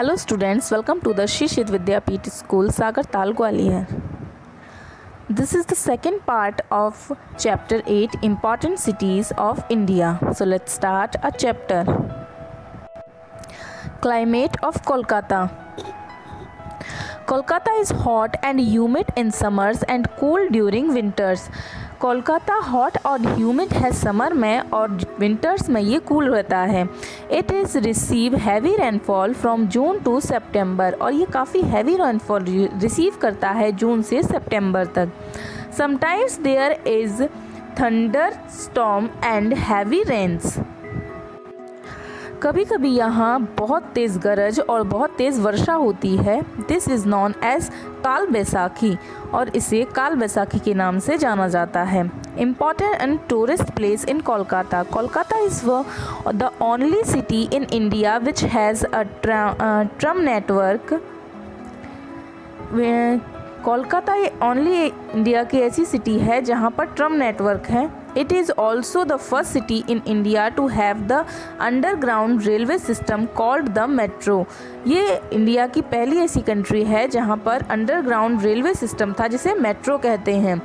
Hello students, welcome to the Shishit Vidyapeeth School, Sagartal, Gwalior. This is the second part of chapter 8, Important Cities of India. So let's start a chapter. Climate of Kolkata. Kolkata is hot and humid in summers and cool during winters. Kolkata hot और humid है summer में और winters में ये cool रहता है. It is receive heavy rainfall from June to September और ये काफ़ी हैवी रेनफॉल रिसीव करता है जून से सितंबर तक. Sometimes there is thunder storm and heavy rains. कभी कभी यहाँ बहुत तेज़ गरज और बहुत तेज़ वर्षा होती है. दिस इज़ नॉन एज काल बैसाखी और इसे काल बैसाखी के नाम से जाना जाता है. Important and tourist place in Kolkata. Kolkata is the only city in India which has a tram network. Kolkata only India की ऐसी सिटी है जहाँ पर ट्रम नेटवर्क है. It is also the first city in India to have the underground railway system called the metro. ये India की पहली ऐसी कंट्री है जहाँ पर अंडरग्राउंड रेलवे सिस्टम था जिसे मेट्रो कहते हैं.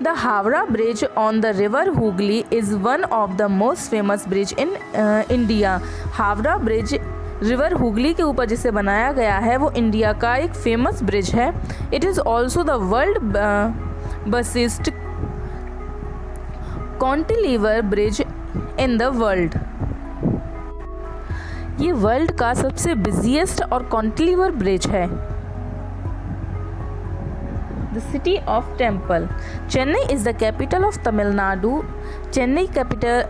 The Howrah Bridge on the river Hooghly is one of the most famous bridge in India. Howrah bridge river Hooghly के ऊपर जिसे बनाया गया है वो इंडिया का एक फेमस ब्रिज है. It is also the world busiest cantilever bridge in the world. ये वर्ल्ड का सबसे बिजिएस्ट और कॉन्टिलीवर ब्रिज है. The city of temple. Chennai is the capital of Tamil Nadu. Chennai capital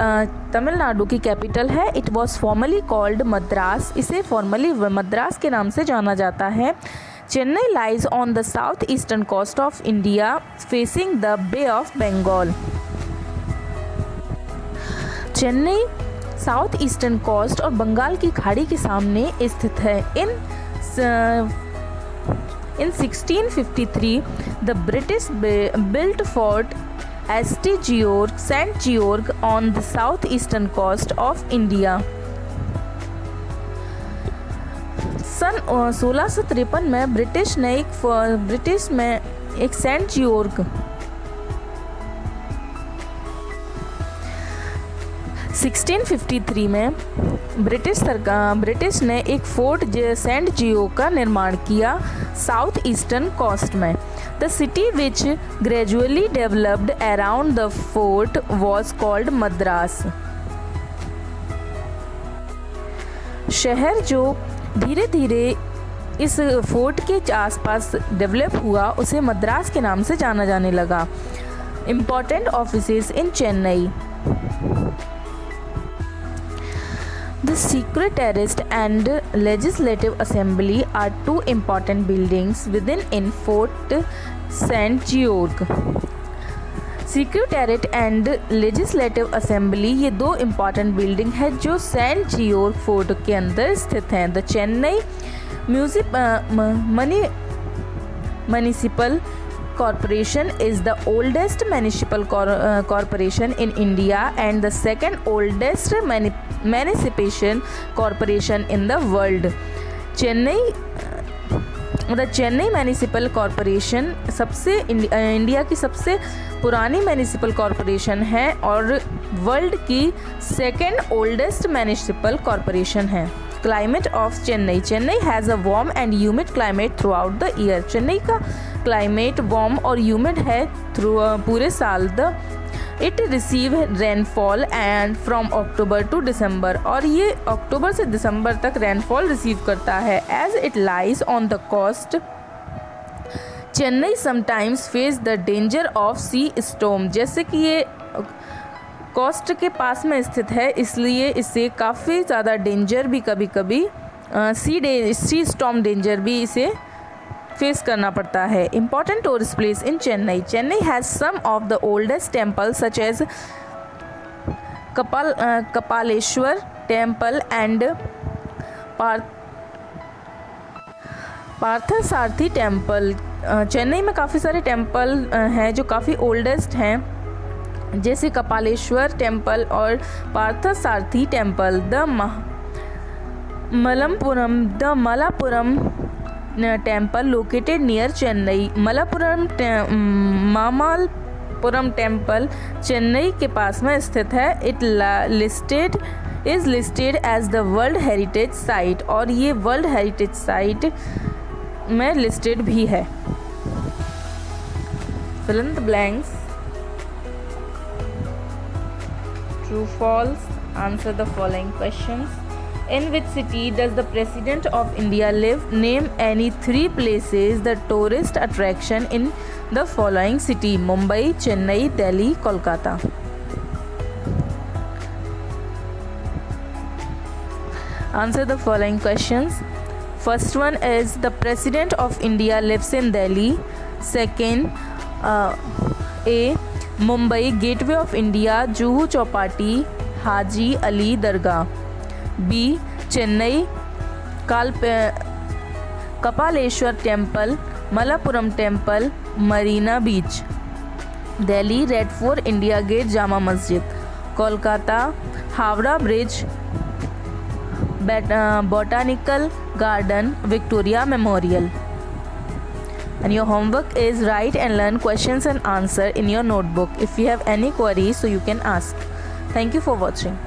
Tamil Nadu की कैपिटल है. It was formerly called Madras. इसे formerly Madras के नाम से जाना जाता है. Chennai lies on the south eastern coast of India facing the bay of Bengal. Chennai south eastern coast और बंगाल की खाड़ी के सामने स्थित है. In 1653, the British built Fort St. George on the southeastern coast of India. सन 1653 में ब्रिटिश में एक सेंट जियोर्ग 1653 में ब्रिटिश ने एक फोर्ट सेंट जियो का निर्माण किया साउथ ईस्टर्न कोस्ट में. The city which gradually developed around the fort was called Madras. शहर जो धीरे धीरे इस फोर्ट के आसपास डेवलप हुआ उसे मद्रास के नाम से जाना जाने लगा. Important offices in Chennai. The Secretariat and Legislative Assembly are two important buildings within Fort St. George. Secretariat and Legislative Assembly ये दो इम्पॉर्टेंट बिल्डिंग है जो सेंट जियोर्ग फोर्ट के अंदर स्थित हैं. The Chennai municipal Corporation is the oldest municipal corporation in India and the second oldest municipal corporation in the world. The Chennai Municipal Corporation India की सबसे पुरानी म्यूनिसिपल कॉरपोरेशन है और वर्ल्ड की सेकेंड ओल्डेस्ट म्यूनिसिपल कॉरपोरेशन है. Climate of Chennai. Chennai has a warm and humid climate throughout the year. Chennai का climate warm और humid है पूरे साल. It receive rainfall and from October to December और ये अक्टूबर से दिसंबर तक रेनफॉल रिसीव करता है. As it lies on the coast Chennai sometimes face the danger of sea storm. जैसे कि ये कोस्ट के पास में स्थित है इसलिए इसे काफ़ी ज़्यादा डेंजर भी कभी कभी सी स्टॉर्म डेंजर भी इसे फेस करना पड़ता है. Important tourist place in Chennai. Chennai has some of the oldest temple such as Kapaleshwar temple and Parthasarathy temple. Chennai में काफ़ी सारे टेम्पल हैं जो काफ़ी ओल्डेस्ट हैं जैसे कपालेश्वर टेम्पल और Parthasarathy temple. the Malapuram temple located near Chennai. Mamapuram temple Chennai के पास में स्थित है. It is listed as the World Heritage Site और ये World Heritage Site में listed भी है. Fill in the blanks. True, false. Answer the following questions. In which city does the President of India live? Name any 3 places the tourist attraction in the following city: Mumbai, Chennai, Delhi, Kolkata. Answer the following questions. First one is the President of India lives in Delhi. Second, A. Mumbai, Gateway of India, Juhu Chowpatty, Haji Ali Dargah. B. Chennai, Kapaleshwar Temple, Malapuram Temple, Marina Beach. Delhi, Red Fort, India Gate, Jama Masjid. Kolkata, Howrah Bridge, Botanical Garden, Victoria Memorial. And your homework is write and learn questions and answer in your notebook. If you have any queries, so you can ask. Thank you for watching.